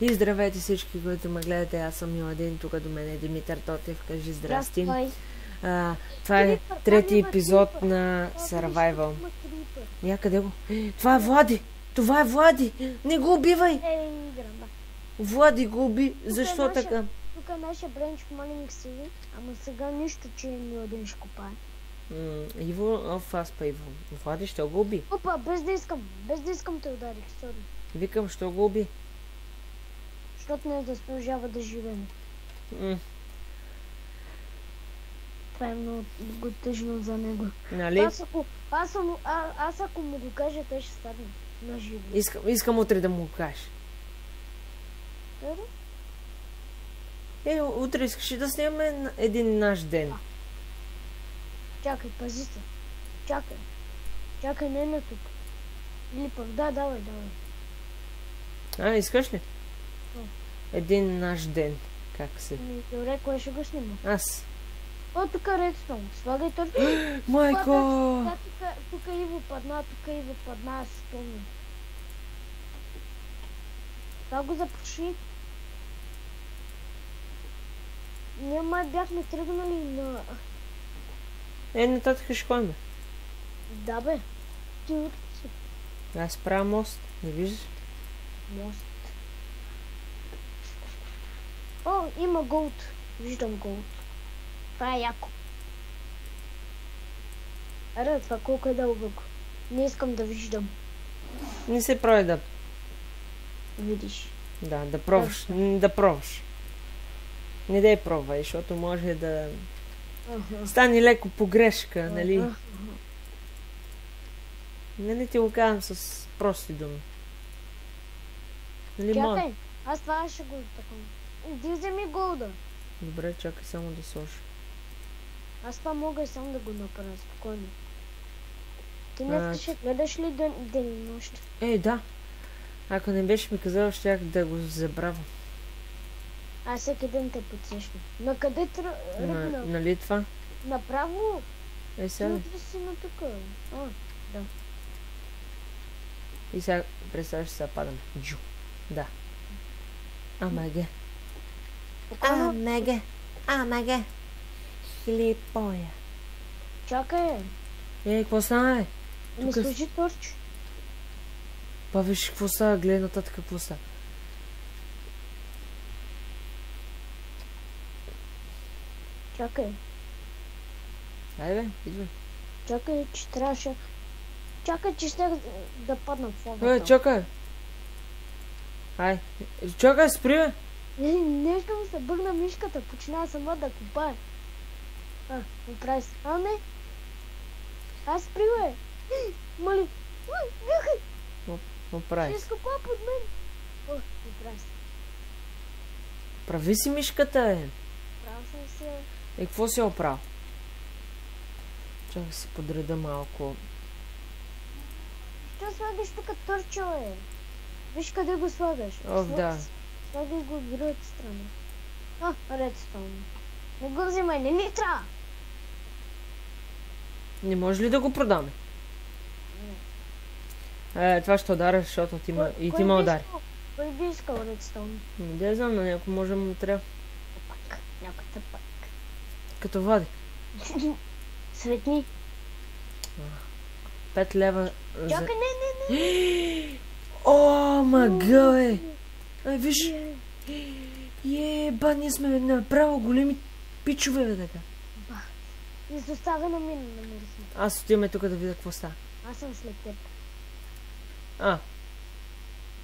И здравейте всички, които ме гледате. Аз съм Миладин, тук до мен е Димитър Тотев. Кажи здрасти. Това е трети епизод на Survival. Някъде го. Това е Влади! Това е Влади! Не го убивай! Влади го уби. Защо така? Тук е нашия бренч малинг си, ама сега нищо, че Миладин ще копае. Иво, аз па Иво. Влади, що го уби? Опа, без да искам те ударих, сори. Викам, що го уби? Защото не заслужава да живеем. Това е много тъжно за него. Нали? Аз ако му го кажа, той ще стане на живо. Искам утре да му го кажеш. Утре искаш ли да снимаме един наш ден? Чакай, пази се. Чакай, не на тук. Или пък, давай. Искаш ли? Един наш ден. Как се? Добре, кое ще го снима? Аз. Тук е редстоун. Слагай точно. Майко! Тук Иво падна, аз спомням. Това го запуши. Ние май бяхме тръгнали на... Нататък ще ходим. Да бе. Ти утре си. Аз правя мост. Не виждаш? Мост. Има голд. Виждам голд. Това е яко. Аре, това колко е дълбоко. Не искам да виждам. Не се прави да... Видиш. Да пробваш. Да пробваш. Не дай пробвай, защото може да... стане леко погрешка, нали? Не ти го казвам с прости думи. Нали, чакай, аз това ще го такам. Иди вземи голда. Добре, чакай само да сложа. Аз това мога и само да го направя, спокойно. Ти днес ще гледаш ли ден и нощ? Да. Ако не беше ми казал, щях да го забравя. Аз всеки ден те подсещам. На къде тръгна? Нали това? Направо? Сега. Смотри си на тук. Да. И сега представяш, че сега падаме. Джу. Да. Амаге. Амаге. Хлипоя. Чакай. Какво стана, Не служи торч. Па виж какво става, гледай нататък какво става. Чакай. Айде бе, идвай. Чакай, че трябваше... Чакай, че ще да падна в лавата. Чакай. Чакай, спри бе. Нещо му се бъгна мишката, почина сама да копае. Направи се. Не. Аз спри бе. Мали. Направи се. Ще изкопа под мен. Направи се. Прави си мишката, Прав съм се. Какво си оправил? Чакай се подреда малко. Що слагаш тук торчо, Виж къде го слагаш. Да. Слагай го от другата страна. Редстоун. Не го взимай, не ни трябва. Не може ли да го продаме? Не. Това ще ударя, защото ти ма удари. Кой би искал редстоун? Не знам, на някой може му трябва. Някой пак. Като води. Светни. 5 лева. Чакай, не. Мага, виж. Ние сме направо големи пичове, бе, така. Изоставена мина на мирисни. Аз отиваме тук да видя какво става. Аз съм след теб.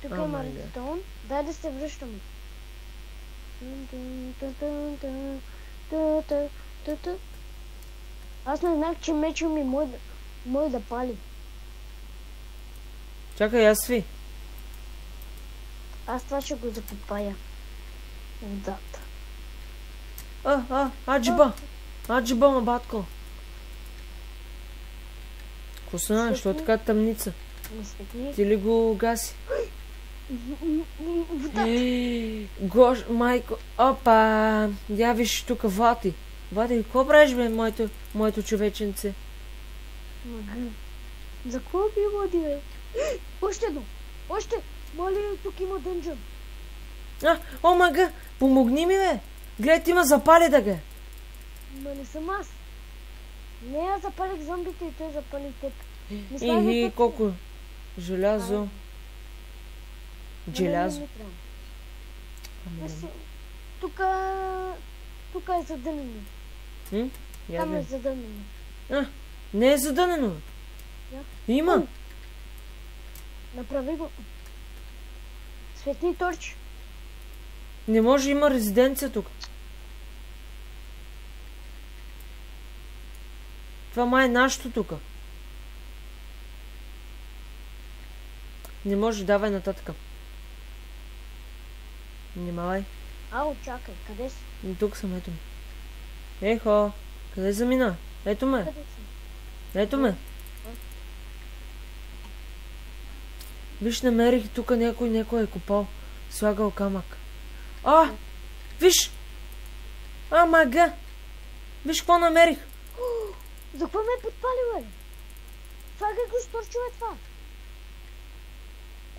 Тук има редстоун. Дай да се връщаме. Аз не знах, че мечо ми мой да пали. Чакай, аз ви. Аз това ще го закопая. Водата. Аджиба, ма батко. Какво стана? Що така тъмница? Ти ли го гаси? Гош, майко. Опа! Я виж тук Вати. Вати, какво правиш, бе, моето човеченце? За какво би води, бе? Още едно! Моля, тук има дънжън. О, мага, помогни ми, бе. Гледай, ти ме запали да ге. Ма не съм аз. Не, аз запалих зомбите и той запали теб. И колко желязо. Желязо. Тук е задънено. Там е задънено. Не е задънено. Има. Направи го. Светни торч. Не може, има резиденция тук. Това май е нашето тук. Не може, давай нататък. Внимавай. Ау, чакай, къде си? Тук съм, ето ме. Ехо, къде замина? Ето ме. Ето ме. Виж, намерих тук някой е копал. Слагал камък. Виж! Мага! Виж какво намерих. За какво ме е подпалил, бе? Слагай го сторчове това.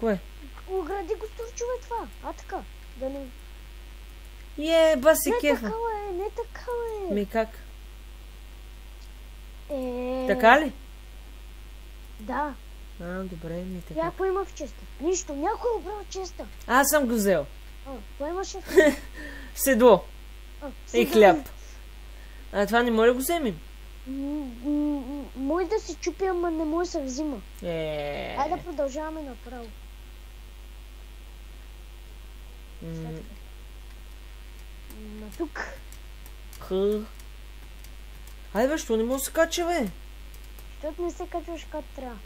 Кое? Огради го сторчове това. Така. Да не... Баси кефа. Не така, бе. Ми как? Така ли? Да. Добре, ми така. Някой има в честа. Нищо, някой е обрал честа. Аз съм го взел. Какво имаше? Седло. И хляб. Това не може да го вземем. Може да се чупи, ама не може да се взима. Айде да продължаваме направо. На тук. Айде бе, що не може да се кача, бе? Защото не се качваш как трябва.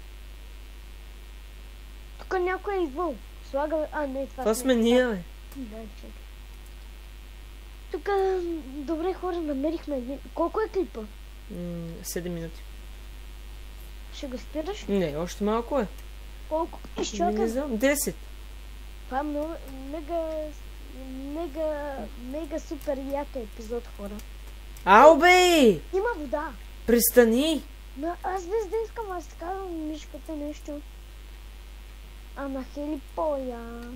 Тук някой е идвал. Слага... не, това сме ние, бе. Да, чакай. Тук, добре хора, намерихме един... Колко е клипа? 7 минути. Ще го спираш? Не, още малко е. Колко? Изчакай. Не знам, 10. Това е много... Мега супер яка епизод, хора. Ау, бе! Има вода. Престани! Аз без да искам, аз така мишката нещо. На хелипоя.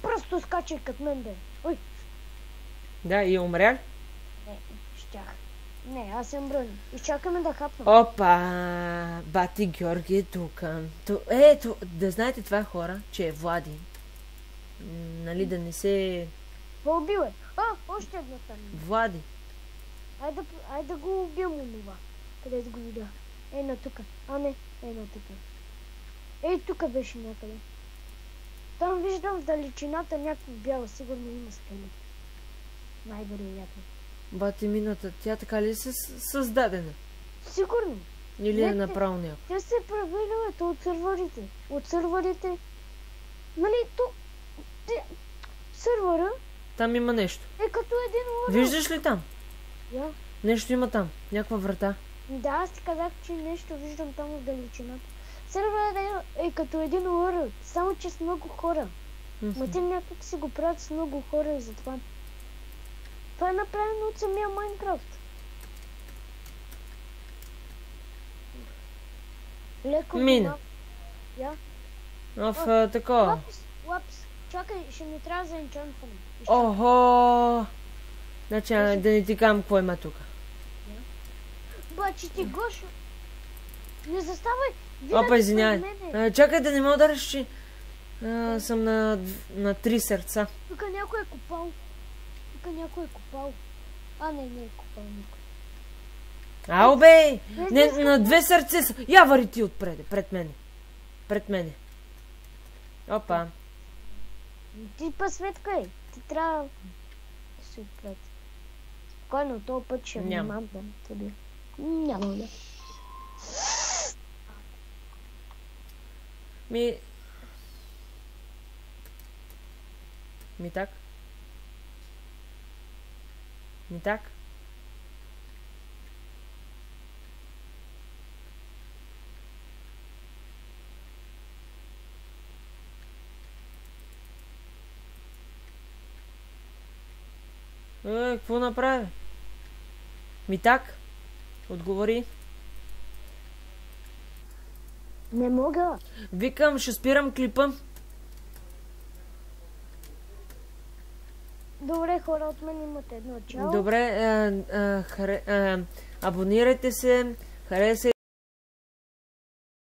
Просто скачай като мен, бе. Да, и умря? Не, щях. Не, аз съм бронен. Изчакаме да хапна. Опа! Бати Георги е тук. Да знаете това, хора, че е Влади. Нали, да не се... Какво убил е? Още едно там. Влади. Айде да го убил му това. Къде да го видя? На тука. Не, на тука. Тук беше някъде. Там виждам в далечината някакво бяло. Сигурно има скелет. Най-вероятно. Бати мината, тя така ли е създадена? Сигурно. Или е направо някакво? Тя се е правила от сървърите. От сървърите. Нали, сървъра... Там има нещо. Като един урод. Виждаш ли там? Да. Нещо има там. Някаква врата. Да, аз ти казах, че нещо виждам там в далечината. Сървърът е като един урод. Само че с много хора. Ма те някак си го правят с много хора и затова. Това е направено от самия Майнкрафт. Леко. Мина. Такова. Лапс. Чакай, ще ми трябва за енчантване. Охо! Значи да не ти кам какво има тук. Бачи ти, Гошо. Не заставай. Извинявай. Чакай да не ме удариш, че съм на 3 сърца. Тук някой е копал. Не е копал никой. Ау, бе! На 2 сърце са. Я вари ти отпред, пред мене. Опа. Ти посветкай. Ти трябва да се отпред. Спокойно, този път ще мамам тебе. Няма да. Ми так? Какво направи? Ми так? Отговори. Не мога. Викам, ще спирам клипа. Добре, хора, от мен имате едно чао. Добре, абонирайте се, харесайте.